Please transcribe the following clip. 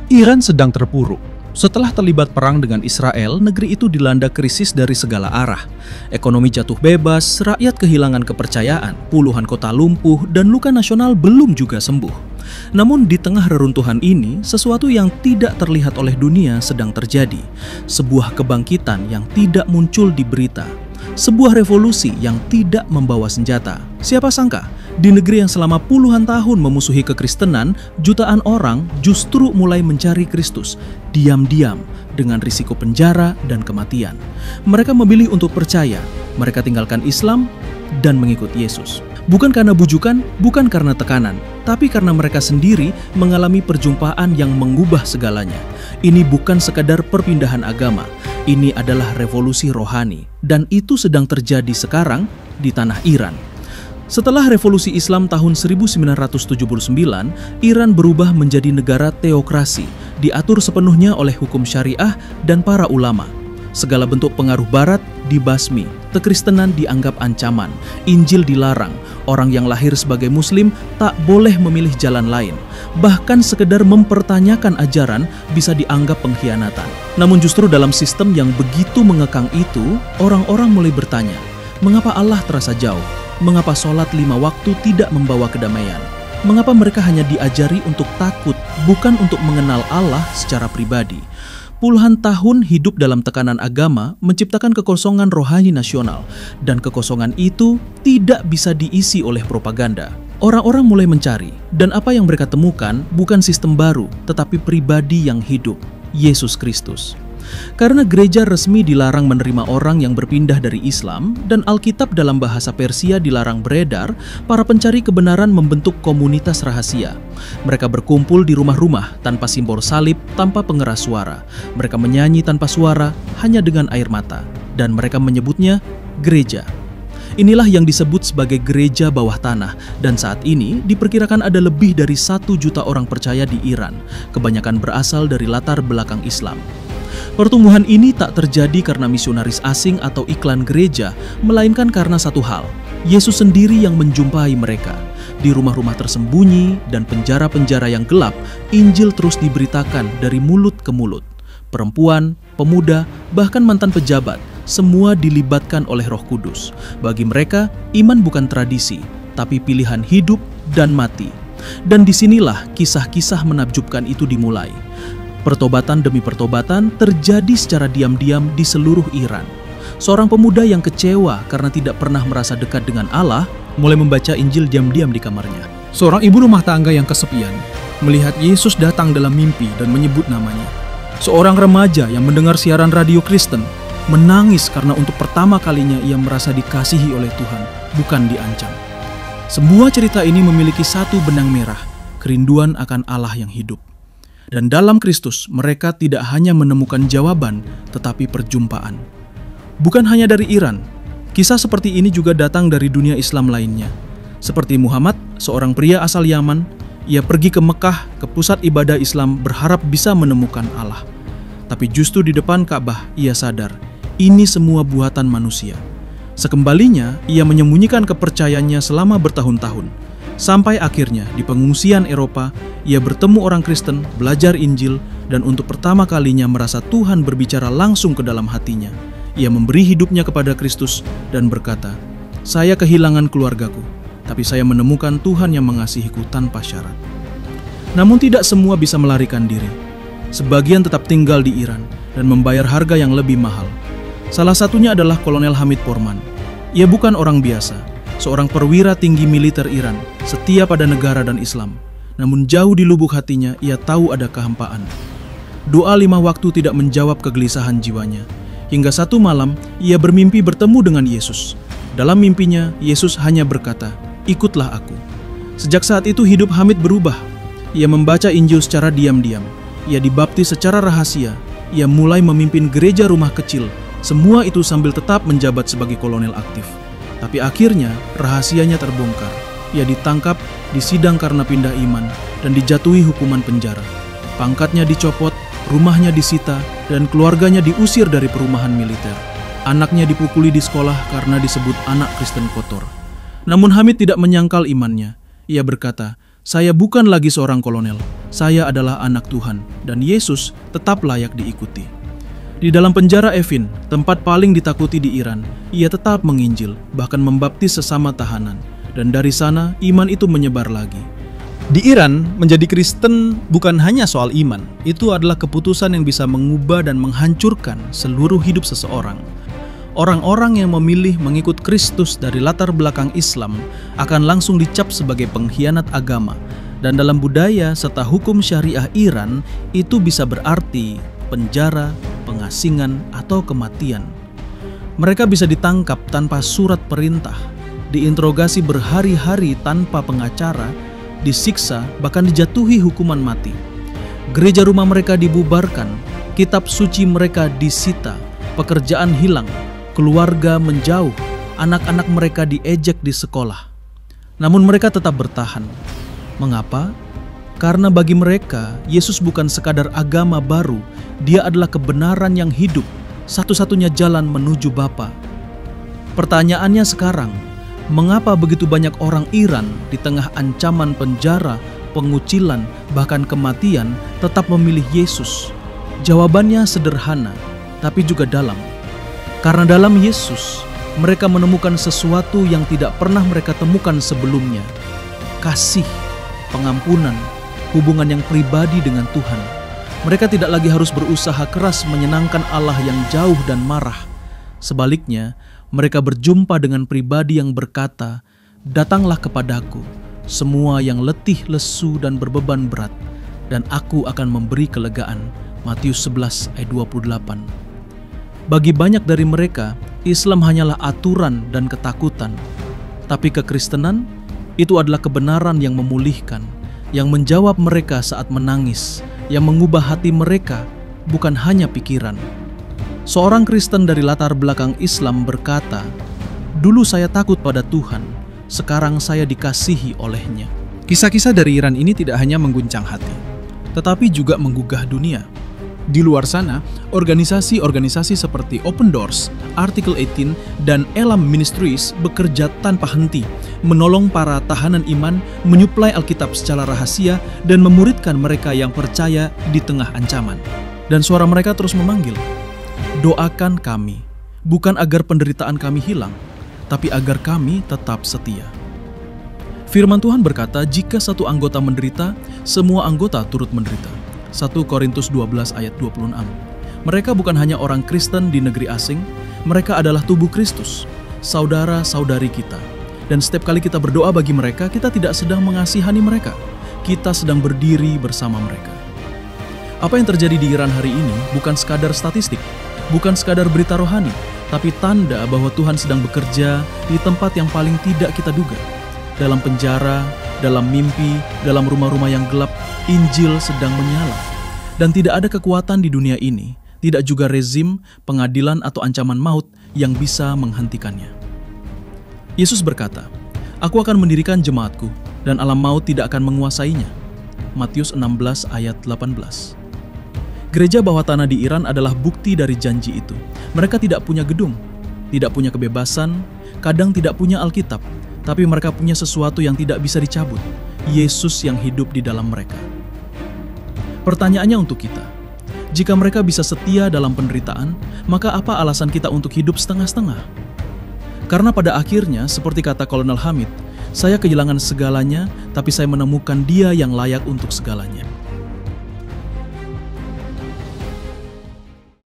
Iran sedang terpuruk. Setelah terlibat perang dengan Israel, negeri itu dilanda krisis dari segala arah. Ekonomi jatuh bebas, rakyat kehilangan kepercayaan, puluhan kota lumpuh, dan luka nasional belum juga sembuh. Namun di tengah reruntuhan ini, sesuatu yang tidak terlihat oleh dunia sedang terjadi. Sebuah kebangkitan yang tidak muncul di berita. Sebuah revolusi yang tidak membawa senjata. Siapa sangka, di negeri yang selama puluhan tahun memusuhi kekristenan, jutaan orang justru mulai mencari Kristus, diam-diam dengan risiko penjara dan kematian. Mereka memilih untuk percaya, mereka tinggalkan Islam dan mengikut Yesus. Bukan karena bujukan, bukan karena tekanan, tapi karena mereka sendiri mengalami perjumpaan yang mengubah segalanya. Ini bukan sekadar perpindahan agama, ini adalah revolusi rohani, dan itu sedang terjadi sekarang di tanah Iran. Setelah revolusi Islam tahun 1979, Iran berubah menjadi negara teokrasi, diatur sepenuhnya oleh hukum syariah dan para ulama. Segala bentuk pengaruh barat dibasmi, kekristenan dianggap ancaman, Injil dilarang, orang yang lahir sebagai muslim tak boleh memilih jalan lain. Bahkan sekedar mempertanyakan ajaran bisa dianggap pengkhianatan. Namun justru dalam sistem yang begitu mengekang itu, orang-orang mulai bertanya, mengapa Allah terasa jauh? Mengapa sholat 5 waktu tidak membawa kedamaian? Mengapa mereka hanya diajari untuk takut, bukan untuk mengenal Allah secara pribadi? Puluhan tahun hidup dalam tekanan agama menciptakan kekosongan rohani nasional, dan kekosongan itu tidak bisa diisi oleh propaganda. Orang-orang mulai mencari, dan apa yang mereka temukan bukan sistem baru, tetapi pribadi yang hidup, Yesus Kristus. Karena gereja resmi dilarang menerima orang yang berpindah dari Islam dan Alkitab dalam bahasa Persia dilarang beredar, para pencari kebenaran membentuk komunitas rahasia. Mereka berkumpul di rumah-rumah tanpa simbol salib, tanpa pengeras suara. Mereka menyanyi tanpa suara, hanya dengan air mata. Dan mereka menyebutnya gereja. Inilah yang disebut sebagai gereja bawah tanah, dan saat ini diperkirakan ada lebih dari 1 juta orang percaya di Iran, kebanyakan berasal dari latar belakang Islam. Pertumbuhan ini tak terjadi karena misionaris asing atau iklan gereja, melainkan karena satu hal, Yesus sendiri yang menjumpai mereka. Di rumah-rumah tersembunyi dan penjara-penjara yang gelap, Injil terus diberitakan dari mulut ke mulut. Perempuan, pemuda, bahkan mantan pejabat, semua dilibatkan oleh Roh Kudus. Bagi mereka, iman bukan tradisi, tapi pilihan hidup dan mati. Dan disinilah kisah-kisah menakjubkan itu dimulai. Pertobatan demi pertobatan terjadi secara diam-diam di seluruh Iran. Seorang pemuda yang kecewa karena tidak pernah merasa dekat dengan Allah, mulai membaca Injil diam-diam di kamarnya. Seorang ibu rumah tangga yang kesepian melihat Yesus datang dalam mimpi dan menyebut namanya. Seorang remaja yang mendengar siaran radio Kristen menangis karena untuk pertama kalinya ia merasa dikasihi oleh Tuhan, bukan diancam. Semua cerita ini memiliki satu benang merah, kerinduan akan Allah yang hidup. Dan dalam Kristus, mereka tidak hanya menemukan jawaban, tetapi perjumpaan. Bukan hanya dari Iran, kisah seperti ini juga datang dari dunia Islam lainnya. Seperti Muhammad, seorang pria asal Yaman, ia pergi ke Mekah, ke pusat ibadah Islam, berharap bisa menemukan Allah. Tapi justru di depan Ka'bah, ia sadar, ini semua buatan manusia. Sekembalinya, ia menyembunyikan kepercayaannya selama bertahun-tahun. Sampai akhirnya di pengungsian Eropa, ia bertemu orang Kristen, belajar Injil, dan untuk pertama kalinya merasa Tuhan berbicara langsung ke dalam hatinya. Ia memberi hidupnya kepada Kristus dan berkata, "Saya kehilangan keluargaku, tapi saya menemukan Tuhan yang mengasihiku tanpa syarat." Namun tidak semua bisa melarikan diri. Sebagian tetap tinggal di Iran dan membayar harga yang lebih mahal. Salah satunya adalah Kolonel Hamid Porman. Ia bukan orang biasa, seorang perwira tinggi militer Iran, setia pada negara dan Islam. Namun jauh di lubuk hatinya, ia tahu ada kehampaan. Doa 5 waktu tidak menjawab kegelisahan jiwanya. Hingga satu malam, ia bermimpi bertemu dengan Yesus. Dalam mimpinya, Yesus hanya berkata, "Ikutlah aku." Sejak saat itu hidup Hamid berubah. Ia membaca Injil secara diam-diam. Ia dibaptis secara rahasia. Ia mulai memimpin gereja rumah kecil. Semua itu sambil tetap menjabat sebagai kolonel aktif. Tapi akhirnya rahasianya terbongkar. Ia ditangkap, disidang karena pindah iman, dan dijatuhi hukuman penjara. Pangkatnya dicopot, rumahnya disita, dan keluarganya diusir dari perumahan militer. Anaknya dipukuli di sekolah karena disebut anak Kristen kotor. Namun Hamid tidak menyangkal imannya. Ia berkata, Saya bukan lagi seorang kolonel, saya adalah anak Tuhan, dan Yesus tetap layak diikuti. Di dalam penjara Evin, tempat paling ditakuti di Iran, ia tetap menginjil, bahkan membaptis sesama tahanan. Dan dari sana, iman itu menyebar lagi. Di Iran, menjadi Kristen bukan hanya soal iman. Itu adalah keputusan yang bisa mengubah dan menghancurkan seluruh hidup seseorang. Orang-orang yang memilih mengikut Kristus dari latar belakang Islam akan langsung dicap sebagai pengkhianat agama. Dan dalam budaya serta hukum syariah Iran, itu bisa berarti penjara, pengasingan, atau kematian. Mereka bisa ditangkap tanpa surat perintah, diinterogasi berhari-hari tanpa pengacara, disiksa, bahkan dijatuhi hukuman mati. Gereja rumah mereka dibubarkan, kitab suci mereka disita, pekerjaan hilang, keluarga menjauh, anak-anak mereka diejek di sekolah. Namun mereka tetap bertahan. Mengapa? Karena bagi mereka, Yesus bukan sekadar agama baru, Dia adalah kebenaran yang hidup, satu-satunya jalan menuju Bapa. Pertanyaannya sekarang, mengapa begitu banyak orang Iran di tengah ancaman penjara, pengucilan, bahkan kematian tetap memilih Yesus? Jawabannya sederhana, tapi juga dalam. Karena dalam Yesus, mereka menemukan sesuatu yang tidak pernah mereka temukan sebelumnya. Kasih, pengampunan, hubungan yang pribadi dengan Tuhan. Mereka tidak lagi harus berusaha keras menyenangkan Allah yang jauh dan marah. Sebaliknya, mereka berjumpa dengan pribadi yang berkata, "Datanglah kepadaku, semua yang letih, lesu, dan berbeban berat, dan aku akan memberi kelegaan." Matius 11 ayat 28. Bagi banyak dari mereka, Islam hanyalah aturan dan ketakutan. Tapi kekristenan, itu adalah kebenaran yang memulihkan, yang menjawab mereka saat menangis, yang mengubah hati mereka, bukan hanya pikiran. Seorang Kristen dari latar belakang Islam berkata, "Dulu saya takut pada Tuhan, sekarang saya dikasihi oleh-Nya." Kisah-kisah dari Iran ini tidak hanya mengguncang hati, tetapi juga menggugah dunia. Di luar sana, organisasi-organisasi seperti Open Doors, Article 18, dan Elam Ministries bekerja tanpa henti, menolong para tahanan iman, menyuplai Alkitab secara rahasia, dan memuridkan mereka yang percaya di tengah ancaman. Dan suara mereka terus memanggil, "Doakan kami, bukan agar penderitaan kami hilang, tapi agar kami tetap setia." Firman Tuhan berkata, jika satu anggota menderita, semua anggota turut menderita. 1 Korintus 12 ayat 26. Mereka bukan hanya orang Kristen di negeri asing, mereka adalah tubuh Kristus, saudara-saudari kita. Dan setiap kali kita berdoa bagi mereka, kita tidak sedang mengasihani mereka, kita sedang berdiri bersama mereka. Apa yang terjadi di Iran hari ini bukan sekadar statistik, bukan sekadar berita rohani, tapi tanda bahwa Tuhan sedang bekerja di tempat yang paling tidak kita duga. Dalam penjara, dalam mimpi, dalam rumah-rumah yang gelap, Injil sedang menyala. Dan tidak ada kekuatan di dunia ini, tidak juga rezim, pengadilan, atau ancaman maut yang bisa menghentikannya. Yesus berkata, "Aku akan mendirikan jemaatku, dan alam maut tidak akan menguasainya." Matius 16 ayat 18. Gereja bawah tanah di Iran adalah bukti dari janji itu. Mereka tidak punya gedung, tidak punya kebebasan, kadang tidak punya Alkitab, tapi mereka punya sesuatu yang tidak bisa dicabut, Yesus yang hidup di dalam mereka. Pertanyaannya untuk kita, jika mereka bisa setia dalam penderitaan, maka apa alasan kita untuk hidup setengah-setengah? Karena pada akhirnya, seperti kata Kolonel Hamid, "Saya kehilangan segalanya, tapi saya menemukan Dia yang layak untuk segalanya."